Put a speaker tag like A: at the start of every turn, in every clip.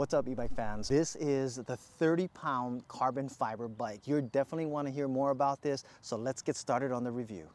A: What's up, e-bike fans? This is the 30-pound carbon fiber bike. You definitely want to hear more about this, so let's get started on the review.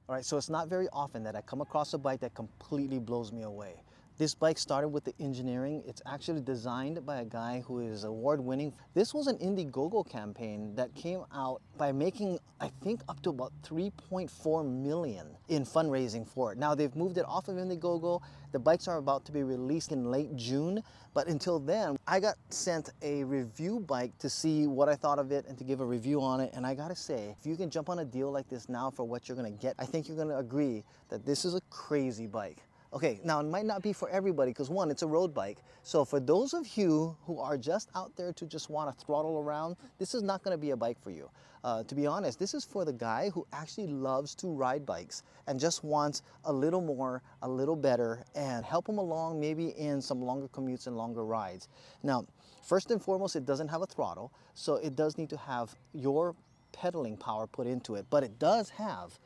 A: All right, so it's not very often that I come across a bike that completely blows me away. This bike started with the engineering. It's actually designed by a guy who is award-winning. This was an Indiegogo campaign that came out by making, I think, up to about 3.4 million in fundraising for it. Now, they've moved it off of Indiegogo. The bikes are about to be released in late June, but until then, I got sent a review bike to see what I thought of it and to give a review on it. And I gotta say, if you can jump on a deal like this now for what you're gonna get, I think you're gonna agree that this is a crazy bike. Okay, now it might not be for everybody because one, it's a road bike. So for those of you who are just out there to just want to throttle around, this is not going to be a bike for you. To be honest, this is for the guy who actually loves to ride bikes and just wants a little more, a little better, and help him along maybe in some longer commutes and longer rides. Now, first and foremost, it doesn't have a throttle, so it does need to have your pedaling power put into it, but it does have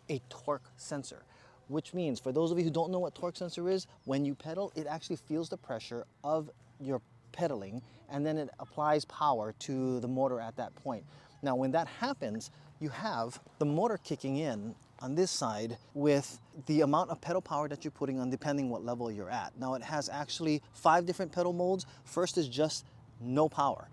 A: a torque sensor. Which means, for those of you who don't know what torque sensor is, when you pedal, it actually feels the pressure of your pedaling, and then it applies power to the motor at that point. Now, when that happens, you have the motor kicking in on this side with the amount of pedal power that you're putting on depending what level you're at. Now, it has actually 5 different pedal modes. First is just no power.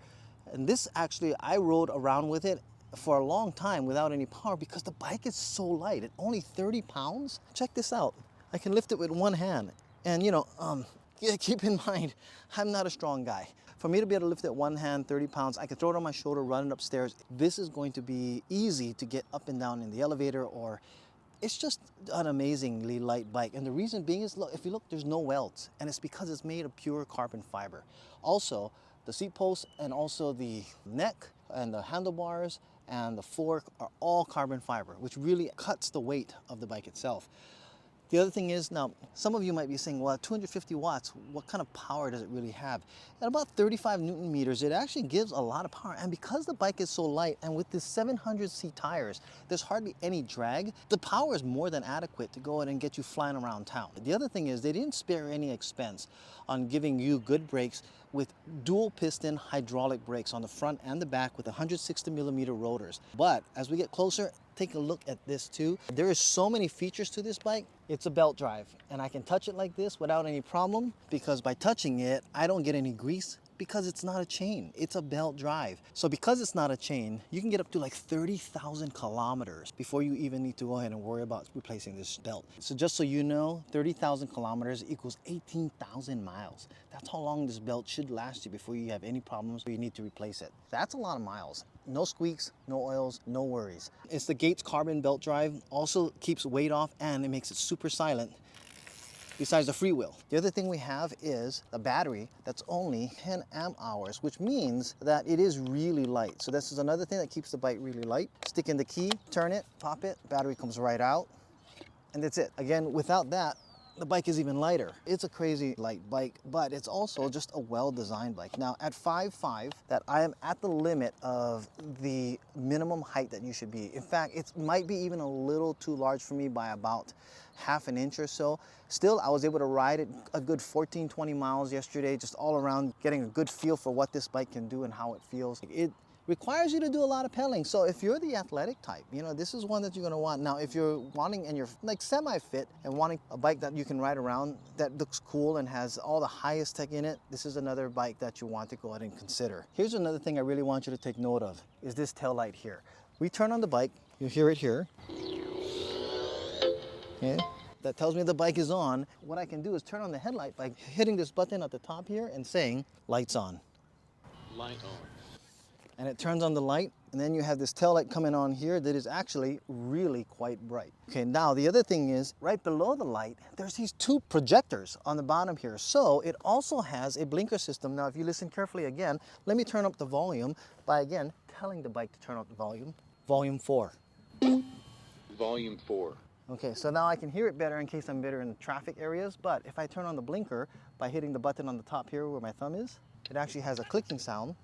A: And this actually, I rode around with it for a long time without any power because the bike is so light. It's only 30 pounds. Check this out. I can lift it with one hand. And yeah, keep in mind, I'm not a strong guy. For me to be able to lift it one hand, 30 pounds, I can throw it on my shoulder, run it upstairs. This is going to be easy to get up and down in the elevator, or it's just an amazingly light bike. And the reason being is, look, if you look, there's no welds, and it's because it's made of pure carbon fiber. Also, the seat post and also the neck and the handlebars and the fork are all carbon fiber, which really cuts the weight of the bike itself. The other thing is, now, some of you might be saying, well, 250 watts, what kind of power does it really have? At about 35 Newton meters, it actually gives a lot of power. And because the bike is so light, and with the 700C tires, there's hardly any drag, the power is more than adequate to go ahead and get you flying around town. The other thing is, they didn't spare any expense on giving you good brakes with dual piston hydraulic brakes on the front and the back with 160mm rotors. But as we get closer, take a look at this too. There is so many features to this bike. It's a belt drive, and I can touch it like this without any problem because by touching it, I don't get any grease because it's not a chain, it's a belt drive. So because it's not a chain, you can get up to like 30,000 kilometers before you even need to go ahead and worry about replacing this belt. So just so you know, 30,000 kilometers equals 18,000 miles. That's how long this belt should last you before you have any problems or you need to replace it. That's a lot of miles. No squeaks, no oils, no worries. It's the Gates carbon belt drive, also keeps weight off and it makes it super silent. Besides the freewheel. The other thing we have is a battery that's only 10 amp hours, which means that it is really light. So this is another thing that keeps the bike really light. Stick in the key, turn it, pop it, battery comes right out, and that's it. Again, without that, the bike is even lighter. It's a crazy light bike, but it's also just a well-designed bike. Now at 5'5", that I am at the limit of the minimum height that you should be. In fact, it might be even a little too large for me by about half an inch or so. Still, I was able to ride it a good 14, 20 miles yesterday, just all around, getting a good feel for what this bike can do and how it feels. It requires you to do a lot of pedaling. So if you're the athletic type, this is one that you're gonna want. Now, if you're wanting and you're like semi-fit and wanting a bike that you can ride around that looks cool and has all the highest tech in it, this is another bike that you want to go ahead and consider. Here's another thing I really want you to take note of, is this tail light here. We turn on the bike, you hear it here. Okay, that tells me the bike is on. What I can do is turn on the headlight by hitting this button at the top here and saying, lights on.
B: Light on.
A: And it turns on the light, and then you have this tail light coming on here that is actually really quite bright. Okay, now the other thing is, right below the light, there's these two projectors on the bottom here. So it also has a blinker system. Now, if you listen carefully again, let me turn up the volume by, again, telling the bike to turn up the volume. Volume 4.
B: Volume 4.
A: Okay, so now I can hear it better in case I'm better in traffic areas, but if I turn on the blinker by hitting the button on the top here where my thumb is, it actually has a clicking sound,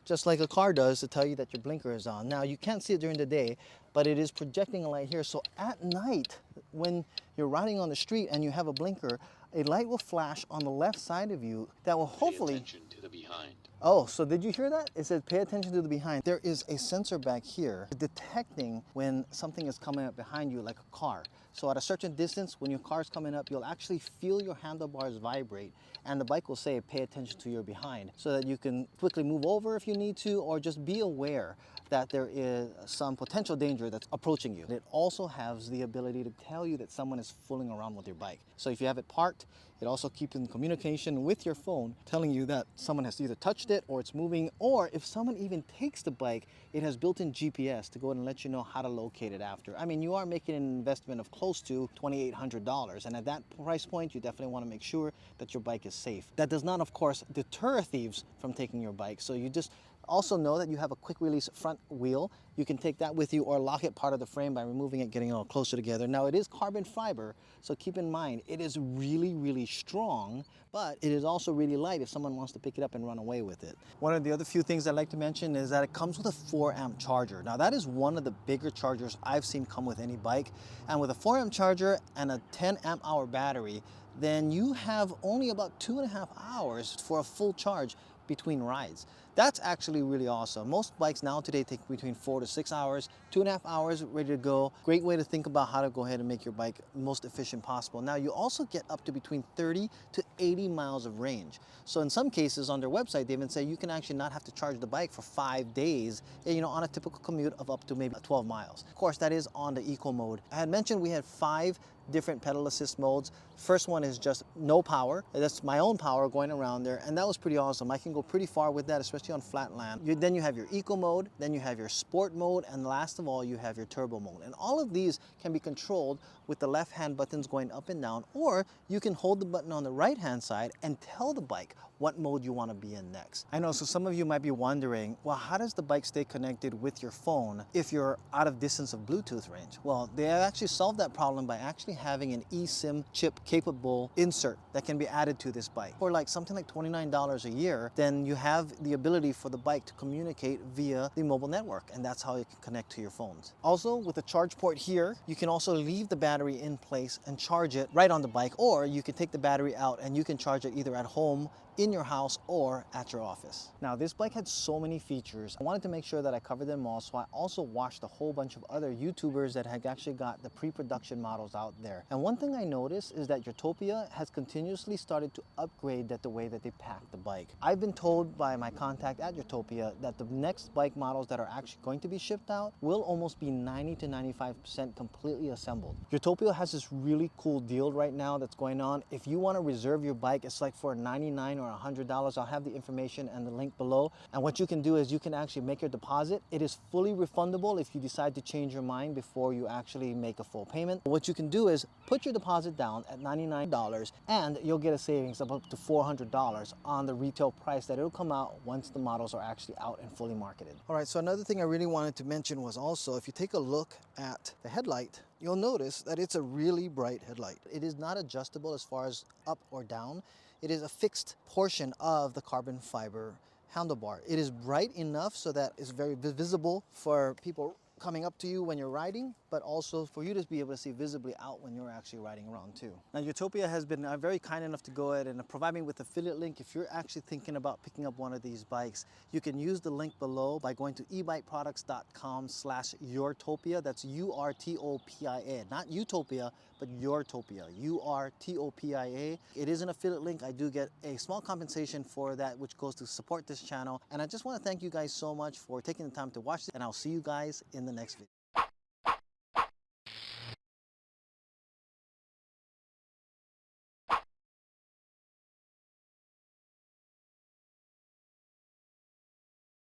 A: just like a car does, to tell you that your blinker is on. Now, you can't see it during the day, but it is projecting a light here. So at night, when you're riding on the street and you have a blinker, a light will flash on the left side of you that will hopefully...
B: Pay attention to the behind.
A: Oh, so did you hear that? It says pay attention to the behind. There is a sensor back here detecting when something is coming up behind you like a car. So at a certain distance, when your car is coming up, you'll actually feel your handlebars vibrate, and the bike will say pay attention to your behind, so that you can quickly move over if you need to, or just be aware that there is some potential danger that's approaching you. It also has the ability to tell you that someone is fooling around with your bike. So if you have it parked, it also keeps in communication with your phone, telling you that someone has either touched it or it's moving, or if someone even takes the bike, it has built-in GPS to go ahead and let you know how to locate it after. I mean, you are making an investment of close to $2,800, and at that price point, you definitely want to make sure that your bike is safe. That does not, of course, deter thieves from taking your bike. So you just also know that you have a quick release front wheel. You can take that with you or lock it part of the frame by removing it, getting it all closer together. Now, it is carbon fiber, so keep in mind, it is really, really strong, but it is also really light if someone wants to pick it up and run away with it. One of the other few things I'd like to mention is that it comes with a 4-amp charger. Now, that is one of the bigger chargers I've seen come with any bike. And with a 4-amp charger and a 10-amp-hour battery, then you have only about 2.5 hours for a full charge between rides. That's actually really awesome. Most bikes now today take between 4 to 6 hours, 2.5 hours ready to go. Great way to think about how to go ahead and make your bike most efficient possible. Now, you also get up to between 30 to 80 miles of range. So in some cases on their website, they even say you can actually not have to charge the bike for 5 days, on a typical commute of up to maybe 12 miles. Of course, that is on the eco mode. I had mentioned we had 5 different pedal assist modes. First one is just no power. That's my own power going around there, and that was pretty awesome. I can go pretty far with that, especially on flat land. Then you have your eco mode, then you have your sport mode, and last of all, you have your turbo mode. And all of these can be controlled with the left hand buttons going up and down, or you can hold the button on the right hand side and tell the bike what mode you want to be in next. I know, so some of you might be wondering, well, how does the bike stay connected with your phone if you're out of distance of Bluetooth range? Well, they have actually solved that problem by actually having an eSIM chip capable insert that can be added to this bike. For like something like $29 a year, then you have the ability for the bike to communicate via the mobile network, and that's how you can connect to your phones. Also, with the charge port here, you can also leave the battery in place and charge it right on the bike, or you can take the battery out and you can charge it either at home, in your house, or at your office. Now, this bike had so many features. I wanted to make sure that I covered them all, so I also watched a whole bunch of other YouTubers that had actually got the pre-production models out there. And one thing I noticed is that URTOPIA has continuously started to upgrade the way that they pack the bike. I've been told by my contact at URTOPIA that the next bike models that are actually going to be shipped out will almost be 90 to 95% completely assembled. URTOPIA has this really cool deal right now that's going on. If you want to reserve your bike, it's like for $99 or $100. I'll have the information and the link below. And what you can do is you can actually make your deposit. It is fully refundable if you decide to change your mind before you actually make a full payment. What you can do is put your deposit down at $99 and you'll get a savings of up to $400 on the retail price that it'll come out once the models are actually out and fully marketed. All right, so another thing I really wanted to mention was also, if you take a look at the headlight, you'll notice that it's a really bright headlight. It is not adjustable as far as up or down. It is a fixed portion of the carbon fiber handlebar. It is bright enough so that it's very visible for people coming up to you when you're riding, but also for you to be able to see visibly out when you're actually riding around too. Now, URTOPIA has been very kind enough to go ahead and provide me with an affiliate link. If you're actually thinking about picking up one of these bikes, you can use the link below by going to ebikeproducts.com/URTOPIA. That's URTOPIA, not Utopia, but URTOPIA, URTOPIA. It is an affiliate link. I do get a small compensation for that, which goes to support this channel. And I just want to thank you guys so much for taking the time to watch this, and I'll see you guys in the next video.